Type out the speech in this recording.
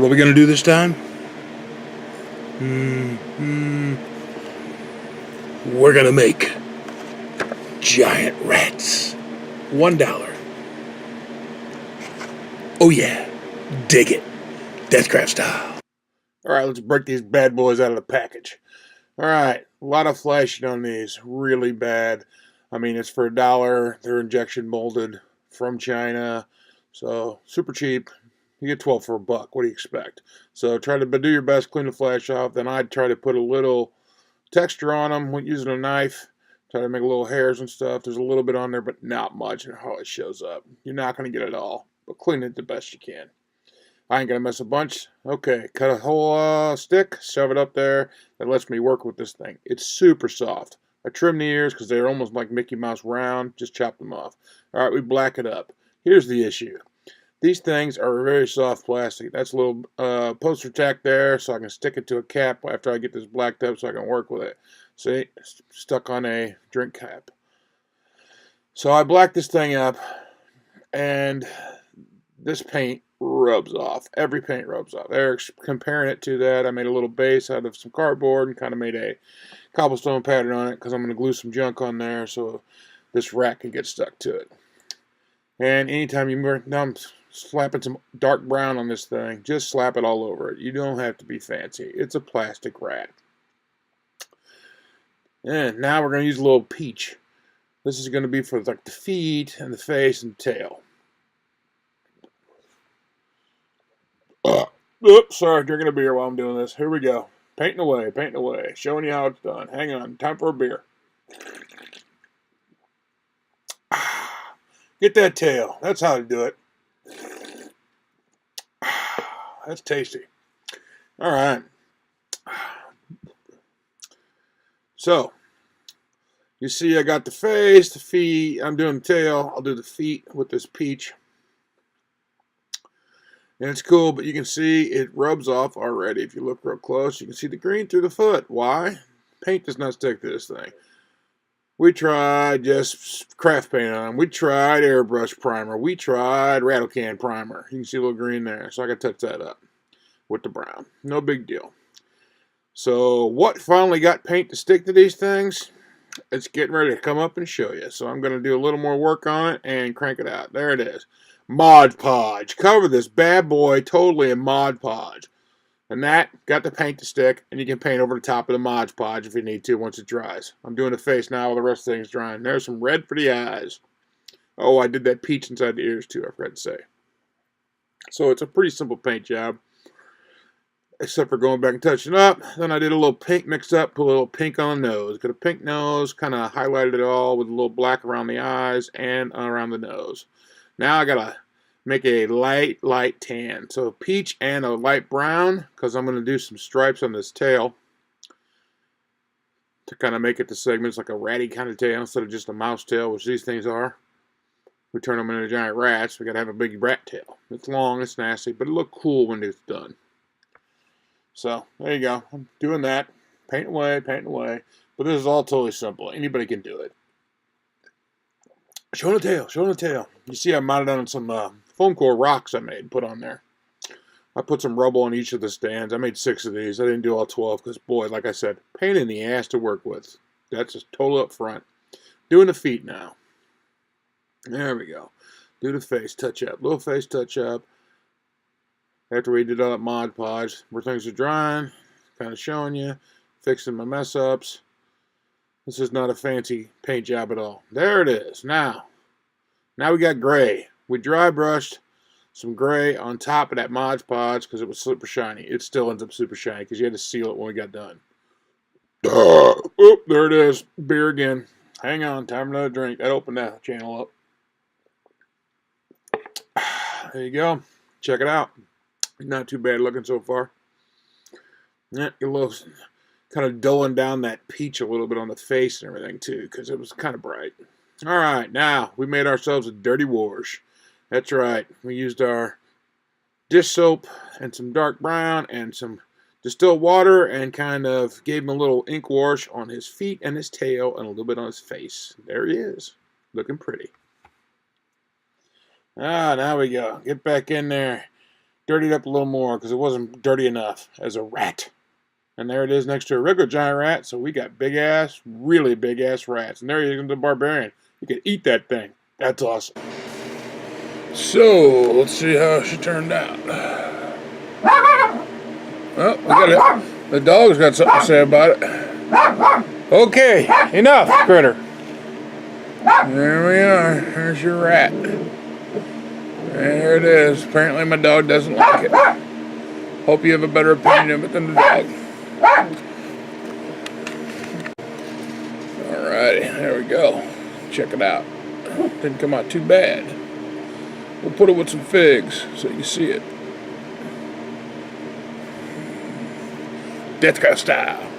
What are we gonna do this time? We're gonna make giant rats. $1. Oh yeah, dig it. Deathcraft style. Alright, let's break these bad boys out of the package. Alright, a lot of flashing on these. Really bad. I mean, it's for $1. They're injection molded from China. So, super cheap. You get 12 for $1. What do you expect? So, try to do your best, clean the flash off. Then I'd try to put a little texture on them using a knife. Try to make little hairs and stuff. There's a little bit on there, but not much, and how it shows up. You're not going to get it all, but clean it the best you can. I ain't going to mess a bunch. Okay, cut a whole stick, shove it up there. That lets me work with this thing. It's super soft. I trim the ears because they're almost like Mickey Mouse round. Just chop them off. All right, we black it up. Here's the issue. These things are very soft plastic. That's a little poster tack there so I can stick it to a cap after I get this blacked up so I can work with it. See, stuck on a drink cap. So I blacked this thing up, and this paint rubs off. Every paint rubs off. Eric's comparing it to that. I made a little base out of some cardboard and kind of made a cobblestone pattern on it because I'm going to glue some junk on there so this rat can get stuck to it. And anytime now I'm slapping some dark brown on this thing, just slap it all over it. You don't have to be fancy. It's a plastic rat. And now we're going to use a little peach. This is going to be for like the feet and the face and the tail. Oops, sorry, drinking a beer while I'm doing this. Here we go. Painting away, showing you how it's done. Hang on, time for a beer. Get that tail. That's how to do it. That's tasty. All right. So, you see I got the face, the feet. I'm doing the tail. I'll do the feet with this peach. And it's cool, but you can see it rubs off already. If you look real close, you can see the green through the foot. Why? Paint does not stick to this thing. We tried just craft paint on them. We tried airbrush primer. We tried rattle can primer. You can see a little green there. So I can touch that up with the brown. No big deal. So what finally got paint to stick to these things? It's getting ready to come up and show you. So I'm going to do a little more work on it and crank it out. There it is. Mod Podge. Cover this bad boy totally in Mod Podge. And that got the paint to stick, and you can paint over the top of the Mod Podge if you need to once it dries. I'm doing the face now while the rest of the thing's drying. There's some red for the eyes. Oh, I did that peach inside the ears too, I forgot to say. So it's a pretty simple paint job, except for going back and touching up. Then I did a little pink mix up, put a little pink on the nose. Got a pink nose, kind of highlighted it all with a little black around the eyes and around the nose. Now I got to make a light tan. So peach and a light brown, because I'm going to do some stripes on this tail to kind of make it the segments like a ratty kind of tail instead of just a mouse tail, which these things are. We turn them into giant rats. We got to have a big rat tail. It's long, it's nasty, but it looks cool when it's done. So there you go. I'm doing that. Paint away. But this is all totally simple. Anybody can do it. Showing the tail. You see I mounted on some foam core rocks I made, put on there. I put some rubble on each of the stands. I made 6 of these. I didn't do all 12 because, boy, like I said, pain in the ass to work with. That's just total up front. Doing the feet now. There we go. Do the face touch up. Little face touch up. After we did all that Mod Podge, where things are drying, kind of showing you, fixing my mess ups. This is not a fancy paint job at all. There it is. Now we got gray. We dry brushed some gray on top of that Mod Podge because it was super shiny. It still ends up super shiny because you had to seal it when we got done. Oop, there it is. Beer again. Hang on, time for another drink. That opened that channel up. There you go. Check it out. Not too bad looking so far. Yeah, a little kind of dulling down that peach a little bit on the face and everything too, because it was kind of bright. All right, now we made ourselves a dirty wash. That's right. We used our dish soap and some dark brown and some distilled water and kind of gave him a little ink wash on his feet and his tail and a little bit on his face. There he is, looking pretty. Now we go. Get back in there. dirtied up a little more because it wasn't dirty enough as a rat. And there it is next to a regular giant rat. So we got big ass, really big ass rats. And there he is, the barbarian. You could eat that thing. That's awesome. So let's see how she turned out. Well, we got it. The dog's got something to say about it. Okay, enough, critter. There we are. There's your rat. There it is. Apparently my dog doesn't like it. Hope you have a better opinion of it than the dog. Alrighty, there we go. Check it out. Didn't come out too bad. We'll put it with some figs so you can see it. Deathcraft style.